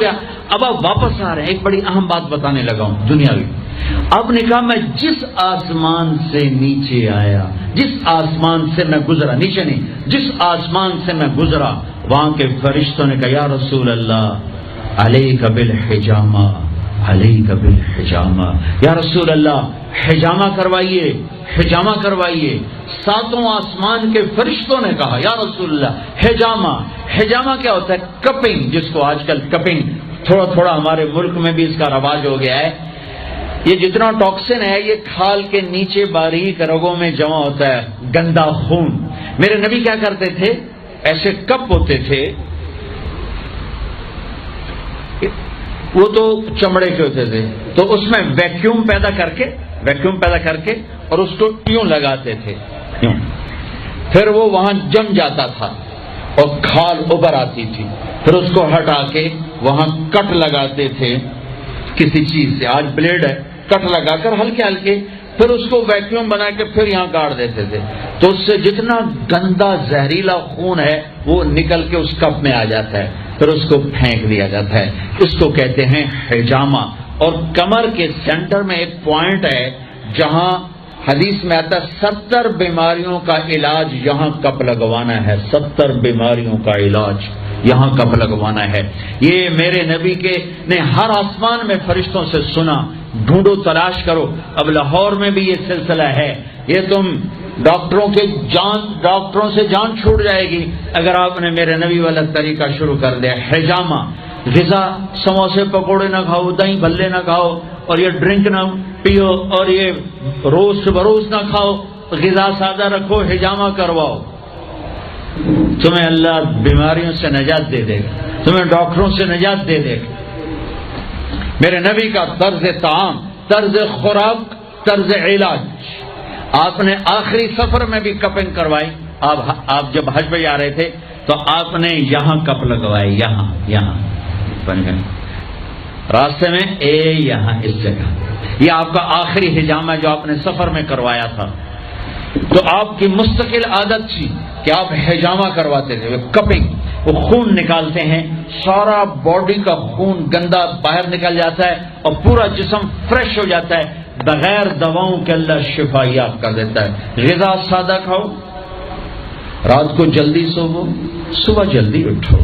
اب آپ واپس آ رہے ہیں، ایک بڑی اہم بات بتانے لگا ہوں دنیاوی. آپ نے کہا میں جس آسمان سے نیچے آیا، جس آسمان سے میں گزرا، نیچے نہیں، جس آسمان سے میں گزرا، وہاں کے فرشتوں نے کہا یا رسول اللہ علیک بالحجامہ، علیک بالحجامہ، یا رسول اللہ حجامہ کروائیے، حجامہ کروائیے. ساتوں آسمان کے فرشتوں نے کہا یا رسول اللہ حجامہ. حجامہ کیا ہوتا ہے؟ کپنگ، جس کو آج کل کپنگ تھوڑا تھوڑا ہمارے ملک میں بھی اس کا رواج ہو گیا ہے. یہ جتنا ٹاکسن ہے یہ کھال کے نیچے باریک رگوں میں جمع ہوتا ہے، گندا خون. میرے نبی کیا کرتے تھے، ایسے کپ ہوتے تھے، وہ تو چمڑے کے ہوتے تھے، تو اس میں ویکیوم پیدا کر کے اور اس کو یوں لگاتے تھے، یوں. پھر وہ وہاں جم جاتا تھا اور کھال ابھر آتی تھی، پھر اس کو ہٹا کے وہاں کٹ لگاتے تھے کسی چیز سے. آج بلیڈ ہے، کٹ لگا کر ہلکے ہلکے، پھر اس کو ویکیوم بنا کے پھر یہاں کاٹ دیتے تھے. تو اس سے جتنا گندا زہریلا خون ہے وہ نکل کے اس کپ میں آ جاتا ہے، پھر اس کو پھینک دیا جاتا ہے. اس کو کہتے ہیں حجامہ. اور کمر کے سینٹر میں ایک پوائنٹ ہے جہاں حدیث میں آتا ہے 70 بیماریوں کا علاج یہاں کپ لگوانا ہے، 70 بیماریوں کا علاج یہاں کپ لگوانا ہے. یہ میرے نبی کے نے ہر آسمان میں فرشتوں سے سنا. ڈھونڈو، تلاش کرو. اب لاہور میں بھی یہ سلسلہ ہے. یہ تم ڈاکٹروں سے جان چھوٹ جائے گی اگر آپ نے میرے نبی والا طریقہ شروع کر دیا. حجامہ، غذا، سموسے پکوڑے نہ کھاؤ، دہی بھلے نہ کھاؤ، اور یہ ڈرنک نہ پیو، اور یہ روز بروز نہ کھاؤ، غذا سادہ رکھو، حجامہ کرواؤ. تمہیں اللہ بیماریوں سے نجات دے دے گا، تمہیں ڈاکٹروں سے نجات دے دے گا. میرے نبی کا طرز طعام، طرز خوراک، طرز علاج. آپ نے آخری سفر میں بھی کپنگ کروائی. آپ جب حج پہ جا رہے تھے تو آپ نے یہاں کپ لگوائے، یہاں بن گئے راستے میں، یہاں اس جگہ. یہ آپ کا آخری حجامہ جو آپ نے سفر میں کروایا تھا. تو آپ کی مستقل عادت تھی کہ آپ حجامہ کرواتے تھے، کپنگ. وہ خون نکالتے ہیں، سارا باڈی کا خون گندا باہر نکل جاتا ہے اور پورا جسم فریش ہو جاتا ہے. بغیر دواؤں کے اللہ شفا یاب کر دیتا ہے. غذا سادہ کھاؤ، رات کو جلدی سوو، صبح جلدی اٹھو.